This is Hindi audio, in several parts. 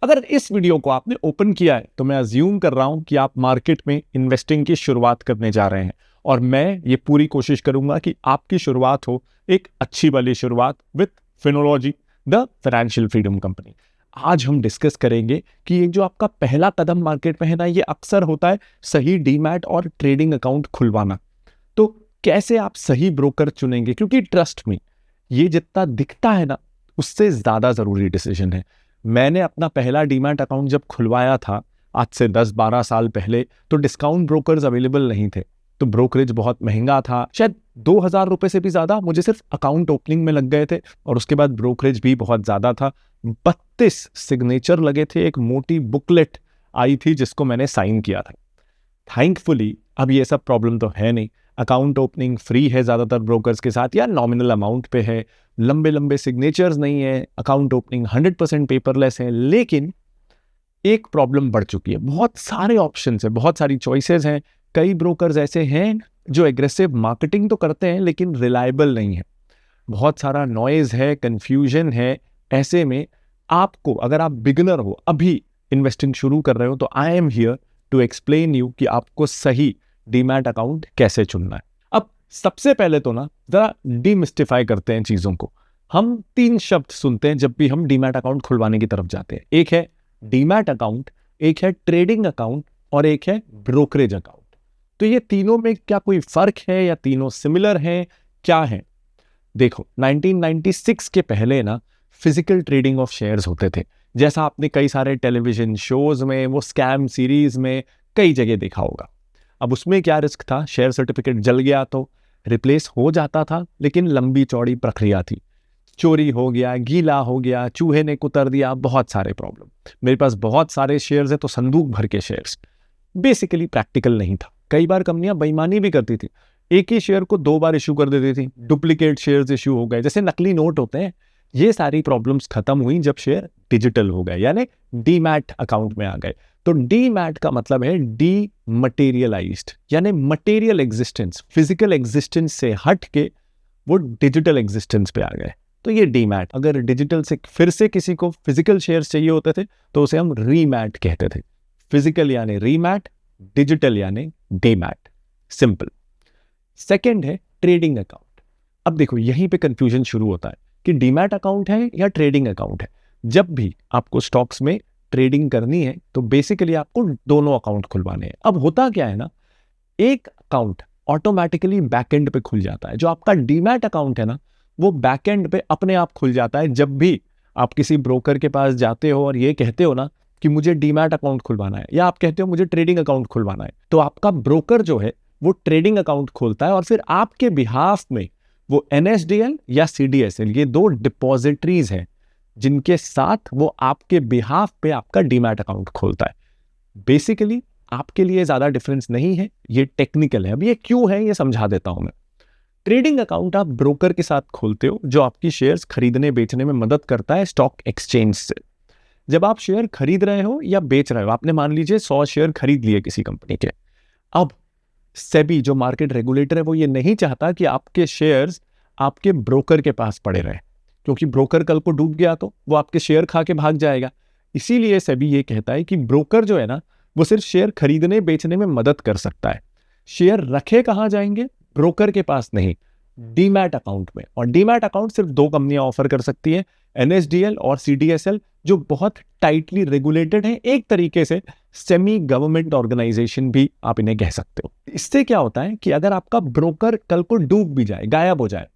अगर इस वीडियो को आपने ओपन किया है तो मैं अज्यूम कर रहा हूं कि आप मार्केट में इन्वेस्टिंग की शुरुआत करने जा रहे हैं और मैं ये पूरी कोशिश करूंगा कि आपकी शुरुआत हो एक अच्छी वाली शुरुआत with Finology, the financial freedom company. आज हम डिस्कस करेंगे कि ये जो आपका पहला कदम मार्केट में है ना, ये अक्सर होता है सही डीमैट और ट्रेडिंग अकाउंट खुलवाना। तो कैसे आप सही ब्रोकर चुनेंगे, क्योंकि ट्रस्ट में ये जितना दिखता है ना उससे ज्यादा जरूरी डिसीजन है। मैंने अपना पहला डीमैट अकाउंट जब खुलवाया था आज से 10-12 साल पहले, तो डिस्काउंट ब्रोकर्स अवेलेबल नहीं थे, तो ब्रोकरेज बहुत महंगा था, शायद 2,000 रुपए से भी ज्यादा मुझे सिर्फ अकाउंट ओपनिंग में लग गए थे, और उसके बाद ब्रोकरेज भी बहुत ज्यादा था। 32 सिग्नेचर लगे थे, एक मोटी बुकलेट आई थी जिसको मैंने साइन किया था। थैंकफुली अब ये सब प्रॉब्लम तो है नहीं, अकाउंट ओपनिंग फ्री है ज़्यादातर ब्रोकर्स के साथ या नॉमिनल अमाउंट पे है, लंबे लंबे सिग्नेचर्स नहीं है, अकाउंट ओपनिंग 100% पेपरलेस है। लेकिन एक प्रॉब्लम बढ़ चुकी है, बहुत सारे ऑप्शंस है, बहुत सारी चॉइसेस हैं। कई ब्रोकर्स ऐसे हैं जो एग्रेसिव मार्केटिंग तो करते हैं लेकिन रिलायबल नहीं है, बहुत सारा नॉइज है, कंफ्यूजन है। ऐसे में आपको, अगर आप बिगिनर हो, अभी इन्वेस्टिंग शुरू कर रहे हो, तो I am here to explain you कि आपको सही डीमैट अकाउंट कैसे चुनना है। अब सबसे पहले तो ना जरा डीमिस्टिफाई करते हैं चीजों को। हम 3 शब्द सुनते हैं जब भी हम डीमैट अकाउंट खुलवाने की तरफ जाते हैं, एक है डीमैट अकाउंट, एक है ट्रेडिंग अकाउंट और एक है ब्रोकरेज अकाउंट। तो ये तीनों में क्या कोई फर्क है या तीनों सिमिलर हैं, क्या है? देखो, 1996 के पहले ना फिजिकल ट्रेडिंग ऑफ शेयर्स होते थे, जैसा आपने कई सारे टेलीविजन शोज में, वो स्कैम सीरीज में कई जगह देखा होगा। अब उसमें क्या रिस्क था, शेयर सर्टिफिकेट जल गया तो रिप्लेस हो जाता था, लेकिन लंबी चौड़ी प्रक्रिया थी। चोरी हो गया, गीला हो गया, चूहे ने कुतर दिया, बहुत सारे प्रॉब्लम। मेरे पास बहुत सारे शेयर्स है तो संदूक भर के शेयर्स, बेसिकली प्रैक्टिकल नहीं था। कई बार कंपनियां बेईमानी भी करती थी, एक ही शेयर को 2 बार इशू कर देती थी, डुप्लीकेट शेयर्स इशू हो गए, जैसे नकली नोट होते हैं। ये सारी प्रॉब्लम्स खत्म हुई जब शेयर डिजिटल हो गए, यानी डीमैट अकाउंट में आ गए। तो डीमैट का मतलब है डी मटेरियलाइज्ड, यानी मटेरियल एग्जिस्टेंस, फिजिकल एग्जिस्टेंस से हट के वो डिजिटल एग्जिस्टेंस पे आ गए। तो ये डीमैट। अगर डिजिटल से फिर से किसी को फिजिकल शेयर्स चाहिए होते थे तो उसे हम रीमैट कहते थे। फिजिकल यानी रीमैट, डिजिटल यानी डीमैट, सिंपल। सेकेंड है ट्रेडिंग अकाउंट। अब देखो, यहीं पे कंफ्यूजन शुरू होता है कि डीमैट अकाउंट है या ट्रेडिंग अकाउंट है। जब भी आपको स्टॉक्स में ट्रेडिंग करनी है तो बेसिकली आपको दोनों अकाउंट खुलवाने हैं। अब होता क्या है ना, एक अकाउंट ऑटोमेटिकली बैकएंड पे खुल जाता है, जो आपका डीमैट अकाउंट है ना वो बैकएंड पे अपने आप खुल जाता है। जब भी आप किसी ब्रोकर के पास जाते हो और ये कहते हो ना कि मुझे डीमैट अकाउंट खुलवाना है, या आप कहते हो मुझे ट्रेडिंग अकाउंट खुलवाना है, तो आपका ब्रोकर जो है वो ट्रेडिंग अकाउंट खोलता है और फिर आपके बिहाफ में वो NSDL या CDSL, ये 2 डिपॉजिटरीज हैं जिनके साथ वो आपके बिहाफ पे आपका डीमैट अकाउंट खोलता है। बेसिकली आपके लिए ज्यादा डिफरेंस नहीं है, ये टेक्निकल है। अब ये क्यों है ये समझा देता हूं मैं। ट्रेडिंग अकाउंट आप ब्रोकर के साथ खोलते हो जो आपकी शेयर्स खरीदने बेचने में मदद करता है स्टॉक एक्सचेंज से। जब आप शेयर खरीद रहे हो या बेच रहे हो, आपने मान लीजिए 100 शेयर खरीद लिए किसी कंपनी के, अब सेबी जो मार्केट रेगुलेटर है वो ये नहीं चाहता कि आपके शेयर्स आपके ब्रोकर के पास पड़े रहे, क्योंकि ब्रोकर कल को डूब गया तो वो आपके शेयर खा के भाग जाएगा। इसीलिए सेबी ये कहता है कि ब्रोकर जो है ना वो सिर्फ शेयर खरीदने बेचने में मदद कर सकता है। शेयर रखे कहां जाएंगे? ब्रोकर के पास नहीं, डीमैट अकाउंट में। और डीमैट अकाउंट सिर्फ 2 कंपनियां ऑफर कर सकती है, NSDL और CDSL, जो बहुत टाइटली रेगुलेटेड है, एक तरीके से सेमी गवर्नमेंट ऑर्गेनाइजेशन भी आप इन्हें कह सकते हो। इससे क्या होता है कि अगर आपका ब्रोकर कल को डूब भी जाए, गायब हो जाए,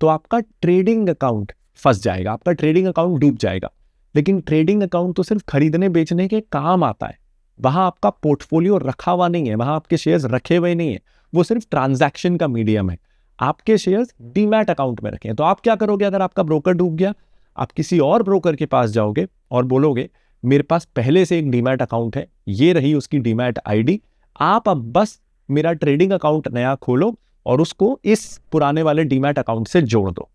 तो आपका ट्रेडिंग अकाउंट फंस जाएगा, आपका ट्रेडिंग अकाउंट डूब जाएगा। लेकिन ट्रेडिंग अकाउंट तो सिर्फ खरीदने बेचने के काम आता है, वहां आपका पोर्टफोलियो रखा हुआ नहीं है, वहां आपके शेयर्स रखे हुए नहीं है, वो सिर्फ ट्रांजैक्शन का मीडियम है। आपके शेयर्स डीमैट अकाउंट में रखे हैं। तो आप क्या करोगे, अगर आपका ब्रोकर डूब गया, आप किसी और ब्रोकर के पास जाओगे और बोलोगे मेरे पास पहले से एक डीमैट अकाउंट है, ये रही उसकी डीमैट ID, आप अब बस मेरा ट्रेडिंग अकाउंट नया खोलो और उसको इस पुराने वाले डीमैट अकाउंट से जोड़ दो।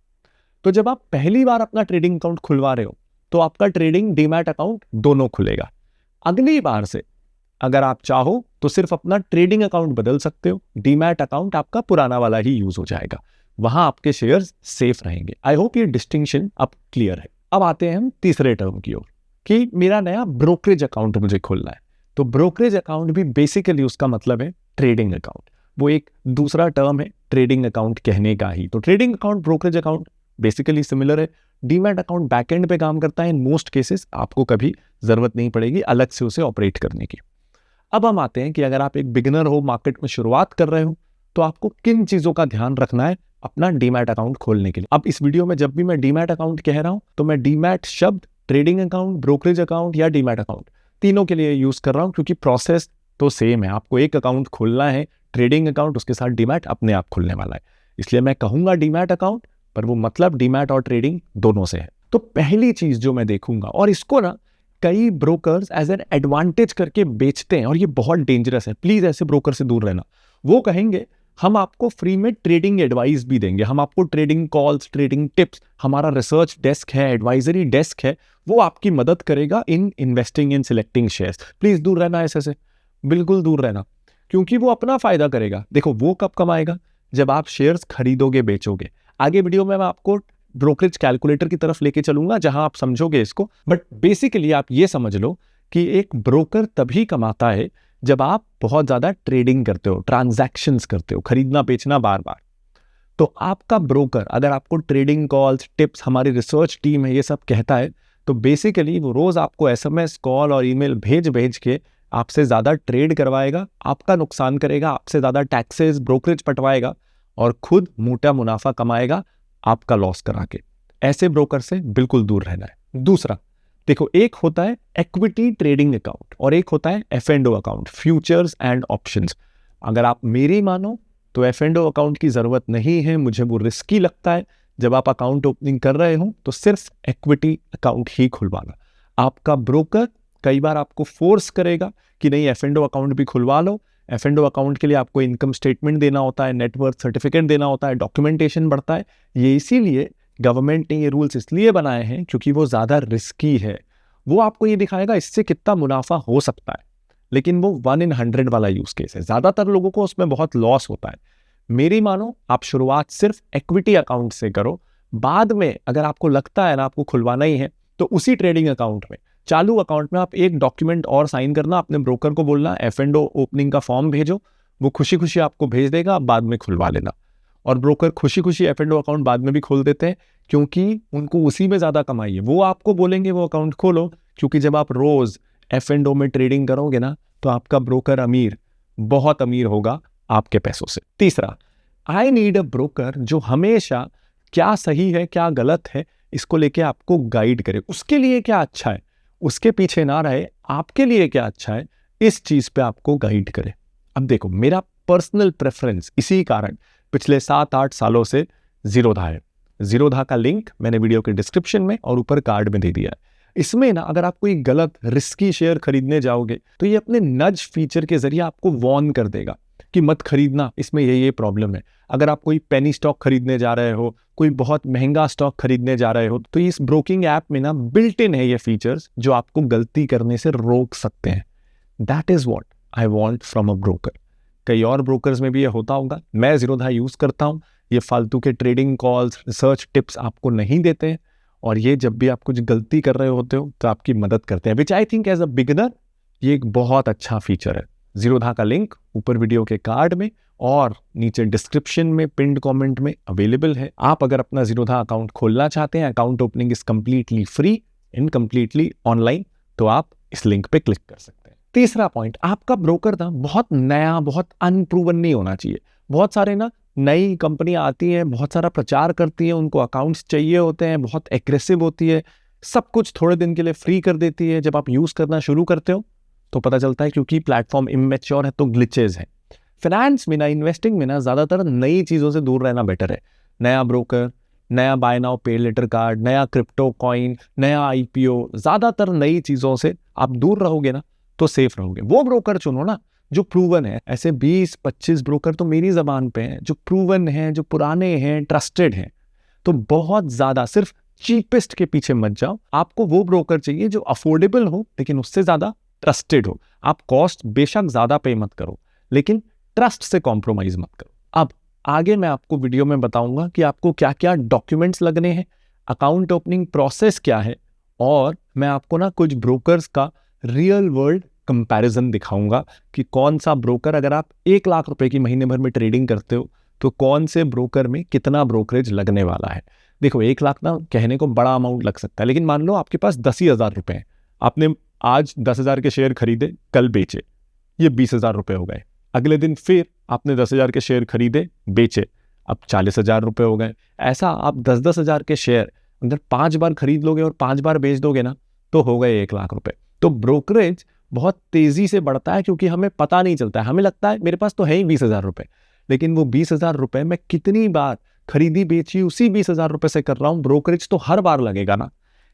तो जब आप पहली बार अपना ट्रेडिंग अकाउंट खुलवा रहे हो तो आपका ट्रेडिंग डीमैट अकाउंट दोनों खुलेगा। अगली बार से अगर आप चाहो तो सिर्फ अपना ट्रेडिंग अकाउंट बदल सकते हो, डीमैट अकाउंट आपका पुराना वाला ही यूज हो जाएगा, वहां आपके शेयर्स सेफ रहेंगे। आई होप ये डिस्टिंक्शन अब क्लियर है। अब आते हैं हम तीसरे टर्म की ओर, कि मेरा नया ब्रोकरेज अकाउंट मुझे खोलना है। तो ब्रोकरेज अकाउंट भी बेसिकली उसका मतलब है ट्रेडिंग अकाउंट, वो एक दूसरा टर्म है ट्रेडिंग अकाउंट कहने का ही। तो trading account, brokerage account basically similar है। डीमैट अकाउंट बैकएंड पे काम करता है इन मोस्ट केसेस, आपको कभी जरूरत नहीं पड़ेगी अलग से उसे ऑपरेट करने की। अब हम आते हैं कि अगर आप एक बिगिनर हो, मार्केट में शुरुआत कर रहे हो, तो आपको किन चीजों का ध्यान रखना है अपना डीमैट अकाउंट खोलने के लिए। अब इस वीडियो में जब भी मैं डीमैट अकाउंट कह रहा हूं तो मैं डीमैट शब्द ट्रेडिंग अकाउंट, ब्रोकरेज अकाउंट या डीमैट अकाउंट तीनों के लिए यूज कर रहा हूं, क्योंकि प्रोसेस तो सेम है। आपको एक अकाउंट खोलना है ट्रेडिंग अकाउंट, उसके साथ डीमैट अपने आप खुलने वाला है, इसलिए मैं कहूंगा डीमैट अकाउंट, पर वो मतलब डीमैट और ट्रेडिंग दोनों से है। तो पहली चीज जो मैं देखूंगा, और इसको ना कई ब्रोकर्स एज एन एडवांटेज करके बेचते हैं और ये बहुत डेंजरस है, प्लीज ऐसे ब्रोकर से दूर रहना। वो कहेंगे हम आपको फ्री में ट्रेडिंग एडवाइस भी देंगे, हम आपको ट्रेडिंग कॉल्स, ट्रेडिंग टिप्स, हमारा रिसर्च डेस्क है, एडवाइजरी डेस्क है, वो आपकी मदद करेगा in investing in selecting shares. Please दूर रहना ऐसे से, बिल्कुल दूर रहना, क्योंकि वो अपना फायदा करेगा। देखो वो कब कमाएगा, जब आप शेयर्स खरीदोगे बेचोगे। आगे वीडियो में मैं आपको ब्रोकरेज कैलकुलेटर की तरफ लेके चलूंगा जहां आप समझोगे इसको, बट बेसिकली आप ये समझ लो कि एक ब्रोकर तभी कमाता है जब आप बहुत ज्यादा ट्रेडिंग करते हो, ट्रांजैक्शंस करते हो, खरीदना बेचना बार बार। तो आपका ब्रोकर अगर आपको ट्रेडिंग कॉल्स, टिप्स, हमारी रिसर्च टीम है, ये सब कहता है, तो बेसिकली वो रोज आपको एसएमएस, कॉल और ईमेल भेज भेज के आपसे ज्यादा ट्रेड करवाएगा, आपका नुकसान करेगा, आपसे ज्यादा टैक्सेस, ब्रोकरेज पटवाएगा और खुद मोटा मुनाफा कमाएगा आपका लॉस करा के। ऐसे ब्रोकर से बिल्कुल दूर रहना है। दूसरा देखो, एक होता है इक्विटी ट्रेडिंग अकाउंट और एक होता है F&O account, futures and options. अगर आप मेरी मानो तो F&O अकाउंट की जरूरत नहीं है, मुझे वो रिस्की लगता है। जब आप अकाउंट ओपनिंग कर रहे हो तो सिर्फ इक्विटी अकाउंट ही खुलवाना। आपका ब्रोकर कई बार आपको फोर्स करेगा कि नहीं F&O अकाउंट भी खुलवा लो। F&O अकाउंट के लिए आपको इनकम स्टेटमेंट देना होता है, नेटवर्थ सर्टिफिकेट देना होता है, डॉक्यूमेंटेशन बढ़ता है। ये इसीलिए गवर्नमेंट ने ये रूल्स इसलिए बनाए हैं क्योंकि वो ज्यादा रिस्की है। वो आपको ये दिखाएगा इससे कितना मुनाफा हो सकता है, लेकिन वो 1 in 100 वाला यूज केस है, ज्यादातर लोगों को उसमें बहुत लॉस होता है। मेरी मानो आप शुरुआत सिर्फ इक्विटी अकाउंट से करो, बाद में अगर आपको लगता है ना आपको खुलवाना ही है तो उसी ट्रेडिंग अकाउंट में, चालू अकाउंट में आप एक डॉक्यूमेंट और साइन करना, अपने ब्रोकर को बोलना F&O ओपनिंग का फॉर्म भेजो, वो खुशी खुशी आपको भेज देगा, आप बाद में खुलवा लेना। और ब्रोकर खुशी खुशी F&O अकाउंट बाद में भी खोल देते हैं क्योंकि उनको उसी में ज्यादा कमाई है। वो आपको बोलेंगे वो अकाउंट खोलो, क्योंकि जब आप रोज F&O में ट्रेडिंग करोगे ना तो आपका ब्रोकर अमीर, बहुत अमीर होगा आपके पैसों से। तीसरा, आई नीड अ ब्रोकर जो हमेशा क्या सही है क्या गलत है इसको लेके आपको गाइड करे। उसके लिए क्या अच्छा है उसके पीछे ना रहे, आपके लिए क्या अच्छा है इस चीज पे आपको गाइड करे। अब देखो, मेरा पर्सनल प्रेफरेंस इसी कारण पिछले 7-8 सालों से जीरोधा है। जीरोधा का लिंक मैंने वीडियो के डिस्क्रिप्शन में और ऊपर कार्ड में दे दिया है। इसमें ना अगर आप कोई गलत रिस्की शेयर खरीदने जाओगे तो ये अपने नज फीचर के जरिए आपको वार्न कर देगा कि मत खरीदना, इसमें ये प्रॉब्लम है। अगर आप कोई पेनी स्टॉक खरीदने जा रहे हो, कोई बहुत महंगा स्टॉक खरीदने जा रहे हो, तो इस ब्रोकिंग ऐप में ना बिल्ट इन है ये फीचर्स जो आपको गलती करने से रोक सकते हैं। That is what I want from a broker. कई और ब्रोकर्स में भी ये होता होगा, मैं जीरोधा यूज करता हूँ। ये फालतू के ट्रेडिंग कॉल्स, रिसर्च टिप्स आपको नहीं देते हैं, और ये जब भी आप कुछ गलती कर रहे होते हो तो आपकी मदद करते हैं, which I think as a beginner ये एक बहुत अच्छा फीचर है। जीरोधा का लिंक ऊपर वीडियो के कार्ड में और नीचे डिस्क्रिप्शन में पिन्ड कमेंट में अवेलेबल है। आप अगर अपना जीरोधा अकाउंट खोलना चाहते हैं, account opening is completely free and completely online, तो आप इस लिंक पे क्लिक कर सकते हैं। तीसरा पॉइंट, आपका ब्रोकर ना बहुत नया, बहुत अनप्रूवन नहीं होना चाहिए। बहुत सारे ना नई कंपनियां आती हैं, बहुत सारा प्रचार करती हैं, उनको अकाउंट्स चाहिए होते हैं, बहुत एग्रेसिव होती है, सब कुछ थोड़े दिन के लिए फ्री कर देती है। जब आप यूज करना शुरू करते हो तो पता चलता है क्योंकि प्लेटफॉर्म इमेच्योर है तो ग्लिचेस हैं। फाइनेंस में ना, इन्वेस्टिंग में ना ज्यादातर नई चीजों से दूर रहना बेटर है। नया ब्रोकर, नया बाय नाउ पे लेटर कार्ड, नया क्रिप्टो कॉइन, नया IPO, ज्यादातर नई चीजों से आप दूर रहोगे ना तो सेफ रहोगे। वो ब्रोकर चुनो ना जो प्रूवन है। ऐसे 20-25 ब्रोकर तो मेरी जबान पे हैं जो प्रूवन हैं, जो पुराने हैं, ट्रस्टेड हैं। तो बहुत ज्यादा सिर्फ चीपेस्ट के पीछे मत जाओ। आपको वो ब्रोकर चाहिए जो अफोर्डेबल हो लेकिन उससे ज्यादा ट्रस्टेड हो। आप कॉस्ट बेशक ज्यादा पे मत करो लेकिन ट्रस्ट से कॉम्प्रोमाइज मत करो। अब आगे मैं आपको वीडियो में बताऊंगा कि आपको क्या क्या डॉक्यूमेंट्स लगने हैं, अकाउंट ओपनिंग प्रोसेस क्या है और मैं आपको ना कुछ ब्रोकर्स का रियल वर्ल्ड कंपैरिजन दिखाऊंगा कि कौन सा ब्रोकर, अगर आप 1 लाख रुपए की महीने भर में ट्रेडिंग करते हो तो कौन से ब्रोकर में कितना ब्रोकरेज लगने वाला है। देखो 1 लाख ना कहने को बड़ा अमाउंट लग सकता है, लेकिन मान लो आपके पास 10,000 रुपए हैं, आपने आज 10,000 के शेयर खरीदे, कल बेचे, ये 20,000 रुपए हो गए। अगले दिन फिर आपने 10,000 के शेयर खरीदे, बेचे, अब 40,000 रुपए हो गए। ऐसा आप 10,000 के शेयर अगर 5 बार खरीद लोगे और 5 बार बेच दोगे ना, तो हो गए 1 लाख रुपए। तो ब्रोकरेज बहुत तेजी से बढ़ता है क्योंकि हमें पता नहीं चलता है, हमें लगता है मेरे पास तो है ही 20,000 रुपए, लेकिन वो 20,000 रुपए मैं कितनी बार खरीदी बेची उसी 20,000 रुपए से कर रहा हूं। ब्रोकरेज तो हर बार लगेगा ना,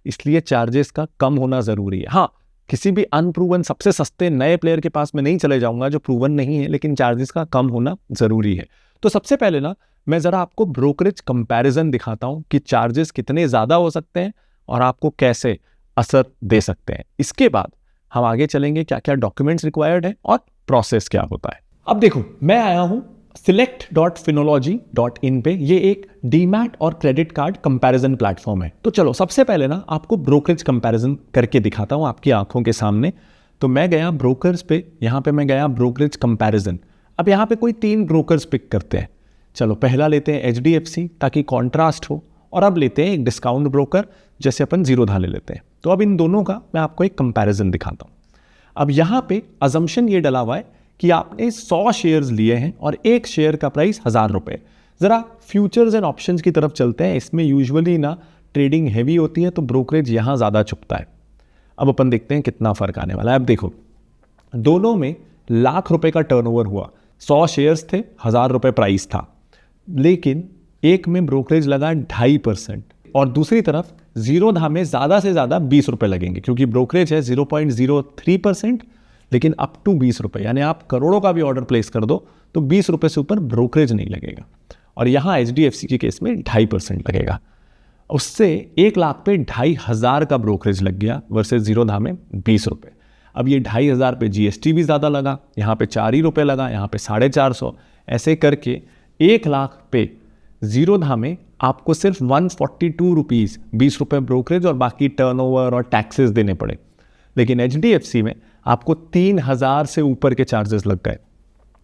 इसलिए चार्जेस का कम होना जरूरी है। हाँ, किसी भी अनप्रूवन सबसे सस्ते नए प्लेयर के पास मैं नहीं चले जाऊंगा जो प्रूवन नहीं है, लेकिन चार्जेस का कम होना जरूरी है। तो सबसे पहले ना मैं जरा आपको ब्रोकरेज कंपैरिजन दिखाता हूं कि चार्जेस कितने ज्यादा हो सकते हैं और आपको कैसे असर दे सकते हैं। इसके बाद हम आगे चलेंगे क्या क्या डॉक्यूमेंट्स रिक्वायर्ड है और प्रोसेस क्या होता है। अब देखो, मैं आया हूं select.finology.in पे। ये एक डीमैट और क्रेडिट कार्ड कंपैरिजन प्लेटफॉर्म है। तो चलो सबसे पहले ना आपको ब्रोकरेज कंपैरिजन करके दिखाता हूं आपकी आंखों के सामने। तो मैं गया ब्रोकर्स पे, यहां पे मैं गया ब्रोकरेज कंपैरिजन। अब यहां पे कोई 3 ब्रोकर्स पिक करते हैं। चलो पहला लेते हैं HDFC ताकि कॉन्ट्रास्ट हो, और अब लेते हैं एक डिस्काउंट ब्रोकर जैसे अपन जीरोधा ले लेते हैं। तो अब इन दोनों का मैं आपको एक कंपैरिजन दिखाता हूं। अब यहां पे अजम्पशन ये डला हुआ है कि आपने 100 शेयर्स लिए हैं और एक शेयर का प्राइस 1,000 रुपए। जरा फ्यूचर्स एंड ऑप्शंस की तरफ चलते हैं। इसमें यूजुअली ना ट्रेडिंग हैवी होती है तो ब्रोकरेज यहां ज्यादा चुकता है। अब अपन देखते हैं कितना फर्क आने वाला है। अब देखो, दोनों में लाख रुपए का टर्नओवर हुआ, 100 शेयर्स थे, 1,000 रुपए प्राइस था, लेकिन एक में ब्रोकरेज लगा 2.5% और दूसरी तरफ जीरोधा में ज्यादा से ज्यादा 20 रुपए लगेंगे क्योंकि ब्रोकरेज है 0.03%, लेकिन अप टू 20 रुपए, यानी आप करोड़ों का भी ऑर्डर प्लेस कर दो तो 20 रुपए से ऊपर ब्रोकरेज नहीं लगेगा। और यहां HDFC के केस में 2.5% लगेगा। उससे 1 लाख पे 2,500 का ब्रोकरेज लग गया वर्सेस जीरोधा में 20 रुपए। अब ये 2,500 पे GST भी ज्यादा लगा, यहाँ पे 4 ही रुपए लगा, यहाँ पे 450, ऐसे करके 1 लाख पे जीरोधा में आपको सिर्फ 142 रुपीज 20 रुपए ब्रोकरेज और बाकी टर्नओवर और टैक्सेस देने पड़े। लेकिन HDFC में आपको 3,000 से ऊपर के चार्जेस लग गए,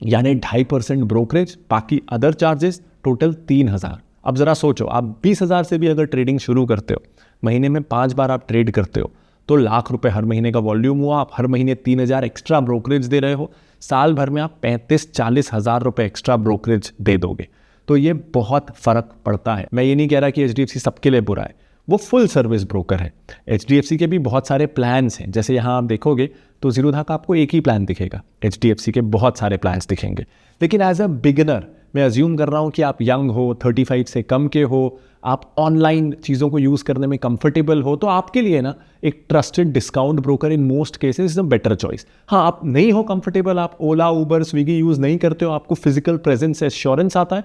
यानी 2.5% ब्रोकरेज, बाकी अदर चार्जेस, टोटल 3,000। अब जरा सोचो, आप 20,000 से भी अगर ट्रेडिंग शुरू करते हो, महीने में 5 बार आप ट्रेड करते हो, तो लाख रुपए हर महीने का वॉल्यूम हुआ। आप हर महीने 3,000 एक्स्ट्रा ब्रोकरेज दे रहे हो, साल भर में आप 35-40 हज़ार रुपए एक्स्ट्रा ब्रोकरेज दे दोगे। तो ये बहुत फर्क पड़ता है। मैं ये नहीं कह रहा कि HDFC सबके लिए बुरा है, वो फुल सर्विस ब्रोकर है। HDFC के भी बहुत सारे प्लान्स हैं, जैसे यहाँ आप देखोगे तो जीरोधा का आपको एक ही प्लान दिखेगा, HDFC के बहुत सारे प्लान्स दिखेंगे। लेकिन एज अ बिगिनर मैं अज्यूम कर रहा हूँ कि आप यंग हो, 35 से कम के हो, आप ऑनलाइन चीज़ों को यूज़ करने में कंफर्टेबल हो, तो आपके लिए ना एक trusted discount broker in most cases is a better choice. हाँ, आप नहीं हो कंफर्टेबल, आप ओला, उबर, स्विगी यूज़ नहीं करते हो, आपको फिजिकल प्रेजेंस एश्योरेंस आता है,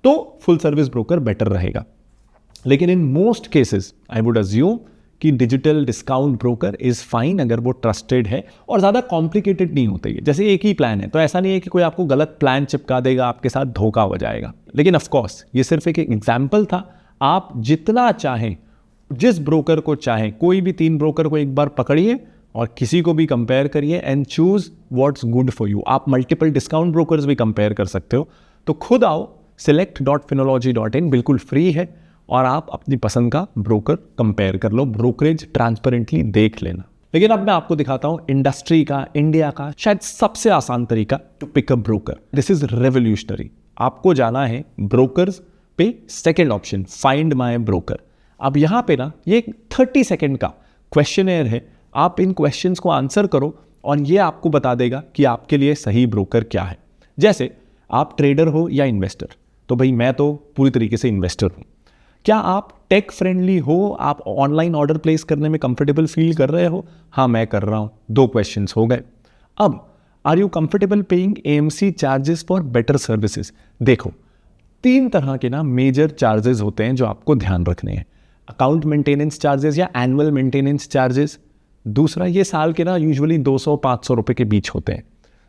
तो फुल सर्विस ब्रोकर बेटर रहेगा। लेकिन in most cases I would assume कि digital discount broker is fine अगर वो ट्रस्टेड है और ज़्यादा कॉम्प्लिकेटेड नहीं होते। जैसे एक ही प्लान है तो ऐसा नहीं है कि कोई आपको गलत प्लान चिपका देगा, आपके साथ धोखा हो जाएगा। लेकिन ऑफकोर्स ये सिर्फ एक एग्जाम्पल था। आप जितना चाहें, जिस ब्रोकर को चाहें, कोई भी 3 ब्रोकर को एक बार पकड़िए और किसी को भी कंपेयर करिए and choose what's good for you. आप मल्टीपल डिस्काउंट ब्रोकर्स भी कंपेयर कर सकते हो। तो खुद आओ, select.finology.in बिल्कुल फ्री है और आप अपनी पसंद का ब्रोकर कंपेयर कर लो, ब्रोकरेज ट्रांसपेरेंटली देख लेना। लेकिन अब मैं आपको दिखाता हूं इंडस्ट्री का, इंडिया का शायद सबसे आसान तरीका to pick a broker. This is revolutionary. आपको जाना है ब्रोकर्स पे, second option find my broker. अब यहां पे ना ये 30 सेकेंड का क्वेश्चनएयर है, आप इन क्वेश्चंस को आंसर करो और ये आपको बता देगा कि आपके लिए सही ब्रोकर क्या है। जैसे आप ट्रेडर हो या इन्वेस्टर, तो भाई मैं तो पूरी तरीके से इन्वेस्टर हूं। क्या आप टेक फ्रेंडली हो, आप ऑनलाइन ऑर्डर प्लेस करने में कंफर्टेबल फील कर रहे हो? हाँ, मैं कर रहा हूं। 2 क्वेश्चंस हो गए। अब are you comfortable paying AMC charges for better services? देखो, 3 तरह के ना मेजर चार्जेस होते हैं जो आपको ध्यान रखने हैं। अकाउंट मेंटेनेंस चार्जेस या एनुअल मेंटेनेंस चार्जेस। दूसरा, ये साल के ना यूजुअली 200-500 रुपए के बीच होते हैं।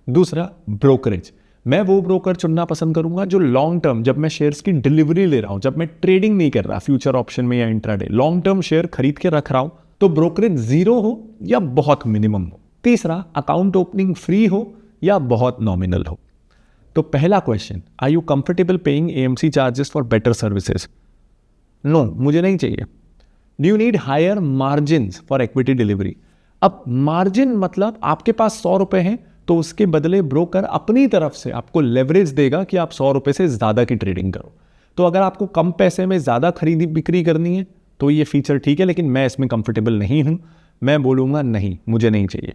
दूसरा, ब्रोकरेज। मैं वो ब्रोकर चुनना पसंद करूंगा जो लॉन्ग टर्म, जब मैं शेयर्स की डिलीवरी ले रहा हूं, जब मैं ट्रेडिंग नहीं कर रहा फ्यूचर ऑप्शन में या इंट्राडे, लॉन्ग टर्म शेयर खरीद के रख रहा हूं, तो ब्रोकरेज जीरो हो या बहुत मिनिमम हो। तीसरा, अकाउंट ओपनिंग फ्री हो या बहुत नॉमिनल हो। तो पहला question, are you comfortable paying AMC charges for better services? No, मुझे नहीं चाहिए। Do you need higher margin for equity delivery? अब मार्जिन मतलब आपके पास 100 रुपए हैं तो उसके बदले ब्रोकर अपनी तरफ से आपको लेवरेज देगा कि आप 100 रुपए से ज्यादा की ट्रेडिंग करो। तो अगर आपको कम पैसे में ज्यादा खरीदी बिक्री करनी है तो ये फीचर ठीक है, लेकिन मैं इसमें कंफर्टेबल नहीं हूं। मैं बोलूंगा नहीं, मुझे नहीं चाहिए।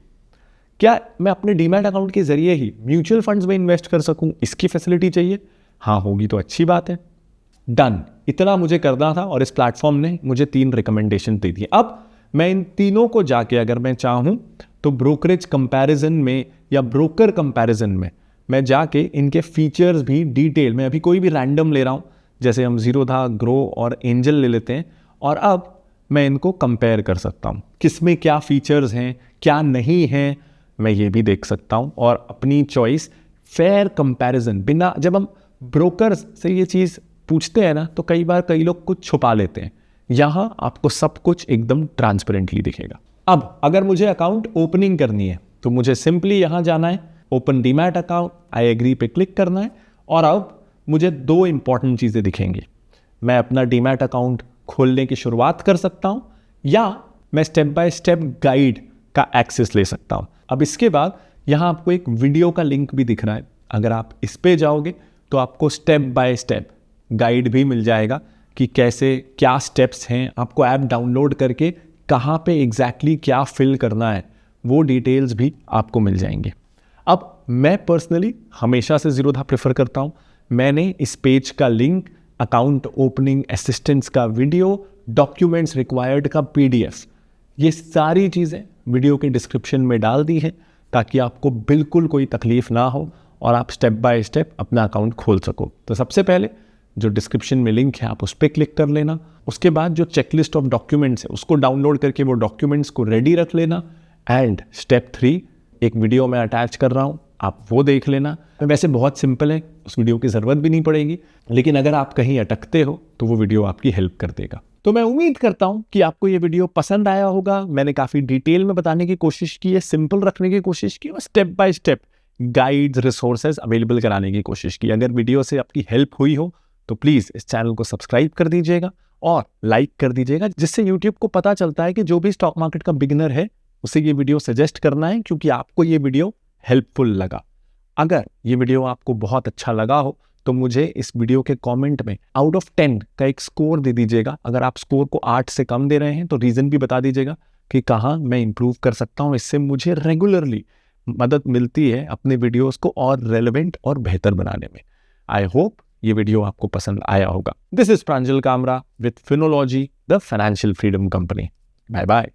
क्या मैं अपने डीमैट अकाउंट के जरिए ही म्यूचुअल फंड्स में इन्वेस्ट कर सकूं, इसकी फैसिलिटी चाहिए? हाँ, होगी तो अच्छी बात है। डन, इतना मुझे करना था और इस प्लेटफॉर्म ने मुझे 3 रिकमेंडेशन दे दिए। अब मैं इन तीनों को जाके अगर मैं चाहूं तो ब्रोकरेज कंपैरिजन में या ब्रोकर कंपैरिजन में मैं जाके इनके फीचर्स भी डिटेल में, अभी कोई भी रैंडम ले रहा हूं, जैसे हम जीरोधा, ग्रो और एंजल ले लेते हैं, और अब मैं इनको कंपेयर कर सकता हूं, किसमें क्या फीचर्स हैं, क्या नहीं हैं, मैं ये भी देख सकता हूं और अपनी चॉइस फेयर कंपैरिजन बिना, जब हम ब्रोकर से ये चीज़ पूछते हैं ना तो कई बार कई लोग कुछ छुपा लेते हैं। यहां आपको सब कुछ एकदम ट्रांसपेरेंटली दिखेगा। अब अगर मुझे अकाउंट ओपनिंग करनी है तो मुझे सिंपली यहां जाना है, open demat account, I agree पे क्लिक करना है, और अब मुझे 2 इंपॉर्टेंट चीज़ें दिखेंगी। मैं अपना डीमैट अकाउंट खोलने की शुरुआत कर सकता हूं या मैं स्टेप बाय स्टेप गाइड का एक्सेस ले सकता हूं। अब इसके बाद यहां आपको एक वीडियो का लिंक भी दिख रहा है, अगर आप इस पे जाओगे तो आपको स्टेप बाय स्टेप गाइड भी मिल जाएगा कि कैसे क्या स्टेप्स हैं, आपको ऐप डाउनलोड करके कहाँ पे एग्जैक्टली क्या फिल करना है, वो डिटेल्स भी आपको मिल जाएंगे। अब मैं पर्सनली हमेशा से जीरोधा प्रेफर करता हूँ। मैंने इस पेज का लिंक, अकाउंट ओपनिंग असिस्टेंस का वीडियो, डॉक्यूमेंट्स रिक्वायर्ड का PDF, ये सारी चीज़ें वीडियो के डिस्क्रिप्शन में डाल दी है ताकि आपको बिल्कुल कोई तकलीफ ना हो और आप स्टेप बाय स्टेप अपना अकाउंट खोल सको। तो सबसे पहले जो डिस्क्रिप्शन में लिंक है आप उस पर क्लिक कर लेना। उसके बाद जो चेकलिस्ट ऑफ डॉक्यूमेंट्स है उसको डाउनलोड करके वो डॉक्यूमेंट्स को रेडी रख लेना। एंड स्टेप 3 एक वीडियो में अटैच कर रहा हूँ, आप वो देख लेना। वैसे बहुत सिंपल है, उस वीडियो की ज़रूरत भी नहीं पड़ेगी, लेकिन अगर आप कहीं अटकते हो तो वो वीडियो आपकी हेल्प कर देगा। तो मैं उम्मीद करता हूं कि आपको ये वीडियो पसंद आया होगा। मैंने काफ़ी डिटेल में बताने की कोशिश की है, सिंपल रखने की कोशिश की और step by step guides, resources available कराने की कोशिश की। अगर वीडियो से आपकी हेल्प हुई हो तो प्लीज़ इस चैनल को सब्सक्राइब कर दीजिएगा और लाइक कर दीजिएगा, जिससे यूट्यूब को पता चलता है कि जो भी स्टॉक मार्केट का बिगिनर है उसे ये वीडियो सजेस्ट करना है, क्योंकि आपको ये वीडियो हेल्पफुल लगा। अगर ये वीडियो आपको बहुत अच्छा लगा हो तो मुझे इस वीडियो के कमेंट में आउट ऑफ 10 का एक स्कोर दे दीजिएगा। अगर आप स्कोर को 8 से कम दे रहे हैं तो रीज़न भी बता दीजिएगा कि कहाँ मैं इंप्रूव कर सकता हूँ। इससे मुझे रेगुलरली मदद मिलती है अपने वीडियोस को और रेलेवेंट और बेहतर बनाने में। आई होप ये वीडियो आपको पसंद आया होगा। This is Pranjal Kamra with Finology, the financial freedom company. Bye bye.